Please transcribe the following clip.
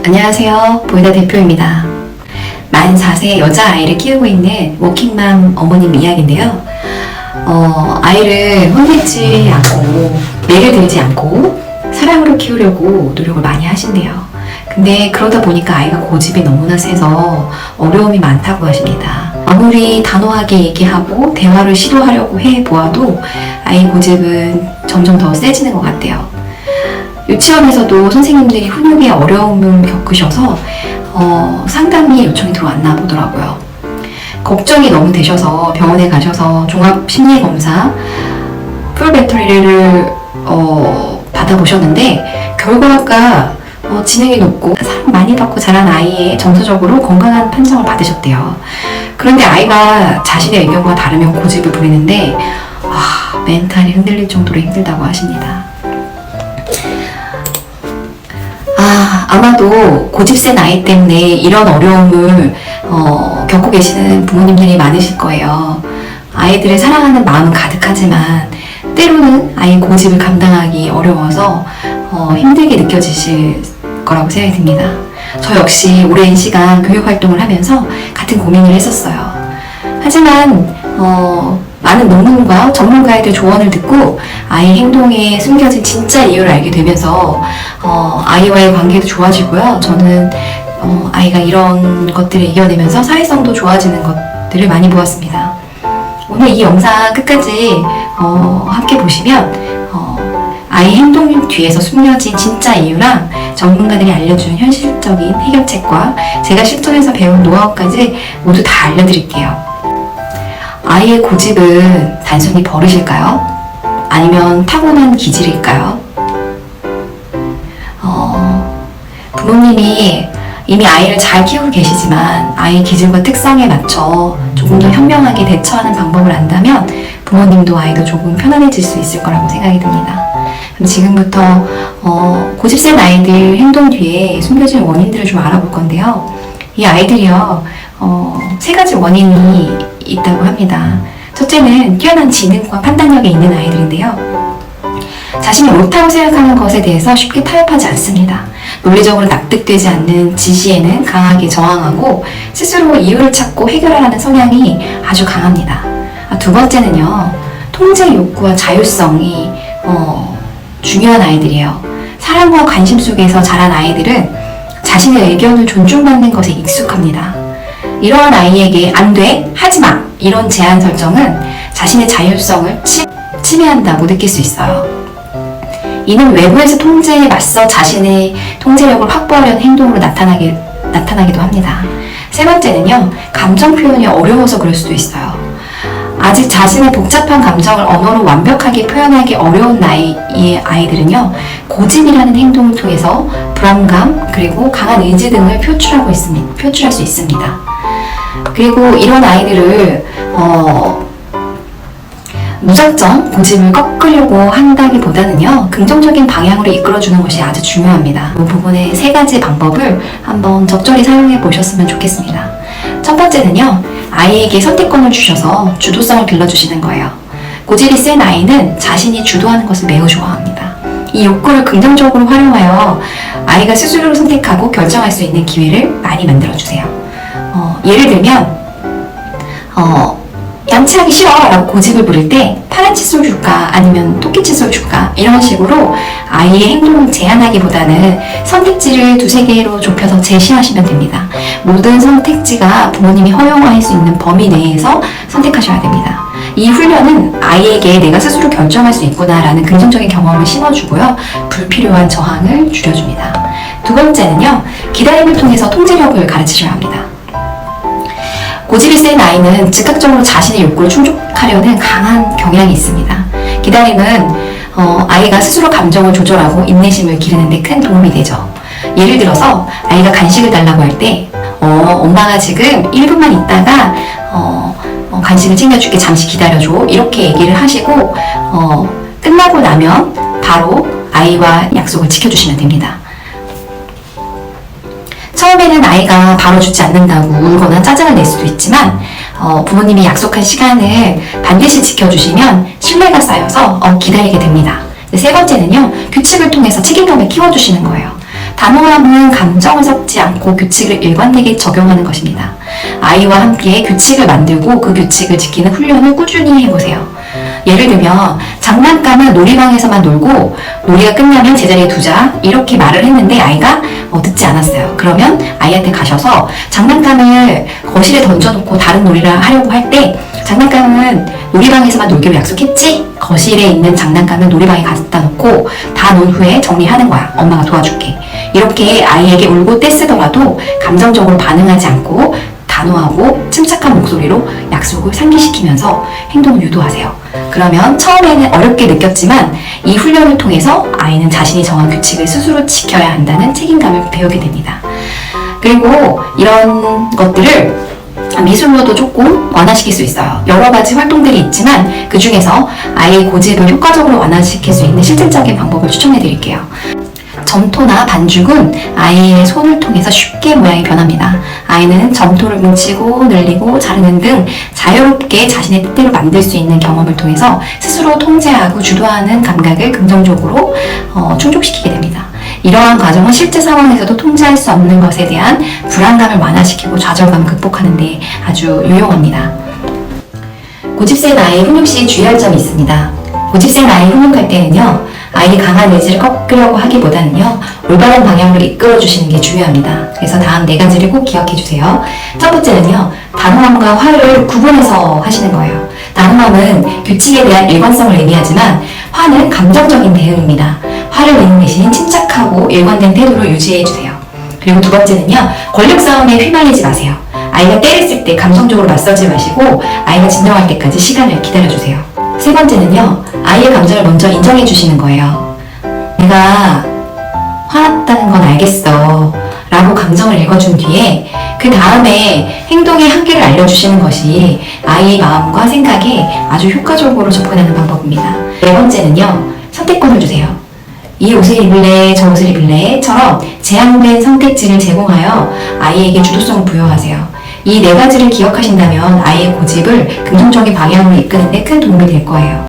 안녕하세요. 보이다 대표입니다. 44세 여자아이를 키우고 있는 워킹맘 어머님 이야기인데요. 아이를 혼내지 않고 매를 들지 않고 사랑으로 키우려고 노력을 많이 하신대요. 근데 그러다 보니까 아이가 고집이 너무나 세서 어려움이 많다고 하십니다. 아무리 단호하게 얘기하고 대화를 시도하려고 해보아도 아이 고집은 점점 더 세지는 것 같아요. 유치원에서도 선생님들이 훈육에 어려움을 겪으셔서 상담이 요청이 들어왔나 보더라고요. 걱정이 너무 되셔서 병원에 가셔서 종합심리검사 풀배터리를 받아보셨는데 결과가 지능이 높고 사랑 많이 받고 자란 아이의 정서적으로 건강한 판정을 받으셨대요. 그런데 아이가 자신의 의견과 다르면 고집을 부리는데 멘탈이 흔들릴 정도로 힘들다고 하십니다. 아마도 고집센 아이 때문에 이런 어려움을 겪고 계시는 부모님들이 많으실 거예요. 아이들을 사랑하는 마음은 가득하지만 때로는 아이의 고집을 감당하기 어려워서 힘들게 느껴지실 거라고 생각이 듭니다. 저 역시 오랜 시간 교육활동을 하면서 같은 고민을 했었어요. 하지만 많은 논문과 전문가들의 조언을 듣고 아이 행동에 숨겨진 진짜 이유를 알게 되면서 아이와의 관계도 좋아지고요. 저는 아이가 이런 것들을 이겨내면서 사회성도 좋아지는 것들을 많이 보았습니다. 오늘 이 영상 끝까지 함께 보시면 아이 행동 뒤에서 숨겨진 진짜 이유랑 전문가들이 알려준 현실적인 해결책과 제가 실전에서 배운 노하우까지 모두 다 알려드릴게요. 아이의 고집은 단순히 버릇일까요? 아니면 타고난 기질일까요? 부모님이 이미 아이를 잘 키우고 계시지만 아이의 기질과 특성에 맞춰 조금 더 현명하게 대처하는 방법을 안다면 부모님도 아이도 조금 편안해질 수 있을 거라고 생각이 듭니다. 그럼 지금부터 고집센 아이들 행동 뒤에 숨겨진 원인들을 좀 알아볼 건데요. 이 아이들이요, 세 가지 원인이 있다고 합니다. 첫째는 뛰어난 지능과 판단력이 있는 아이들인데요. 자신이 옳다고 생각하는 것에 대해서 쉽게 타협하지 않습니다. 논리적으로 납득되지 않는 지시에는 강하게 저항하고 스스로 이유를 찾고 해결하려는 성향이 아주 강합니다. 두 번째는요, 통제 욕구와 자율성이 중요한 아이들이에요. 사랑과 관심 속에서 자란 아이들은 자신의 의견을 존중받는 것에 익숙합니다. 이러한 아이에게 안 돼, 하지 마 이런 제한 설정은 자신의 자율성을 침해한다고 느낄 수 있어요. 이는 외부에서 통제에 맞서 자신의 통제력을 확보하려는 행동으로 나타나기도 합니다. 세 번째는요, 감정 표현이 어려워서 그럴 수도 있어요. 아직 자신의 복잡한 감정을 언어로 완벽하게 표현하기 어려운 나이의 아이들은요, 고집이라는 행동을 통해서 불안감 그리고 강한 의지 등을 표출할 수 있습니다. 그리고 이런 아이들을 무작정 고집을 꺾으려고 한다기보다는요, 긍정적인 방향으로 이끌어주는 것이 아주 중요합니다. 이 부분의 세 가지 방법을 한번 적절히 사용해 보셨으면 좋겠습니다. 첫 번째는요, 아이에게 선택권을 주셔서 주도성을 길러주시는 거예요. 고집이 센 아이는 자신이 주도하는 것을 매우 좋아합니다. 이 욕구를 긍정적으로 활용하여 아이가 스스로 선택하고 결정할 수 있는 기회를 많이 만들어주세요. 예를 들면 양치하기 싫어 라고 고집을 부릴 때 파란 칫솔 줄까 아니면 토끼 칫솔 줄까 이런 식으로 아이의 행동을 제한하기보다는 선택지를 2-3개로 좁혀서 제시하시면 됩니다. 모든 선택지가 부모님이 허용할 수 있는 범위 내에서 선택하셔야 됩니다. 이 훈련은 아이에게 내가 스스로 결정할 수 있구나 라는 긍정적인 경험을 심어주고요, 불필요한 저항을 줄여줍니다. 두 번째는요, 기다림을 통해서 통제력을 가르치셔야 합니다. 고집이 센 아이는 즉각적으로 자신의 욕구를 충족하려는 강한 경향이 있습니다. 기다림은 아이가 스스로 감정을 조절하고 인내심을 기르는 데 큰 도움이 되죠. 예를 들어서 아이가 간식을 달라고 할 때 엄마가 지금 1분만 있다가 간식을 챙겨줄게, 잠시 기다려줘 이렇게 얘기를 하시고 끝나고 나면 바로 아이와 약속을 지켜주시면 됩니다. 처음에는 아이가 바로 주지 않는다고 울거나 짜증을 낼 수도 있지만 부모님이 약속한 시간을 반드시 지켜주시면 신뢰가 쌓여서 기다리게 됩니다. 세 번째는요, 규칙을 통해서 책임감을 키워주시는 거예요. 단호함은 감정을 섞지 않고 규칙을 일관되게 적용하는 것입니다. 아이와 함께 규칙을 만들고 그 규칙을 지키는 훈련을 꾸준히 해보세요. 예를 들면 장난감은 놀이방에서만 놀고 놀이가 끝나면 제자리에 두자 이렇게 말을 했는데 아이가 듣지 않았어요. 그러면 아이한테 가셔서 장난감을 거실에 던져놓고 다른 놀이를 하려고 할 때 장난감은 놀이방에서만 놀기로 약속했지? 거실에 있는 장난감을 놀이방에 갖다 놓고 다 논 후에 정리하는 거야. 엄마가 도와줄게. 이렇게 아이에게 울고 떼쓰더라도 감정적으로 반응하지 않고 단호하고 침착한 목소리로 약속을 상기시키면서 행동을 유도하세요. 그러면 처음에는 어렵게 느꼈지만 이 훈련을 통해서 아이는 자신이 정한 규칙을 스스로 지켜야 한다는 책임감을 배우게 됩니다. 그리고 이런 것들을 미술로도 조금 완화시킬 수 있어요. 여러 가지 활동들이 있지만 그 중에서 아이의 고집을 효과적으로 완화시킬 수 있는 실질적인 방법을 추천해 드릴게요. 점토나 반죽은 아이의 손을 통해서 쉽게 모양이 변합니다. 아이는 점토를 뭉치고 늘리고 자르는 등 자유롭게 자신의 뜻대로 만들 수 있는 경험을 통해서 스스로 통제하고 주도하는 감각을 긍정적으로 충족시키게 됩니다. 이러한 과정은 실제 상황에서도 통제할 수 없는 것에 대한 불안감을 완화시키고 좌절감을 극복하는 데 아주 유용합니다. 고집센 아이 훈육 시 주의할 점이 있습니다. 고집센 아이 훈육할 때는요, 아이의 강한 의지를 꺾으려고 하기보다는요, 올바른 방향으로 이끌어주시는 게 중요합니다. 그래서 다음 4가지를 꼭 기억해주세요. 첫 번째는요, 단호함과 화를 구분해서 하시는 거예요. 단호함은 규칙에 대한 일관성을 의미하지만 화는 감정적인 대응입니다. 화를 내는 대신 침착하고 일관된 태도를 유지해주세요. 그리고 두 번째는요, 권력 싸움에 휘말리지 마세요. 아이가 때렸을 때 감정적으로 맞서지 마시고 아이가 진정할 때까지 시간을 기다려주세요. 세 번째는요, 아이의 감정을 먼저 인정해 주시는 거예요. 내가 화났다는 건 알겠어 라고 감정을 읽어준 뒤에 그 다음에 행동의 한계를 알려주시는 것이 아이의 마음과 생각에 아주 효과적으로 접근하는 방법입니다. 네 번째는요, 선택권을 주세요. 이 옷을 입을래, 저 옷을 입을래?처럼 제한된 선택지를 제공하여 아이에게 주도성을 부여하세요. 이 4가지를 기억하신다면 아이의 고집을 긍정적인 방향으로 이끄는 데 큰 도움이 될 거예요.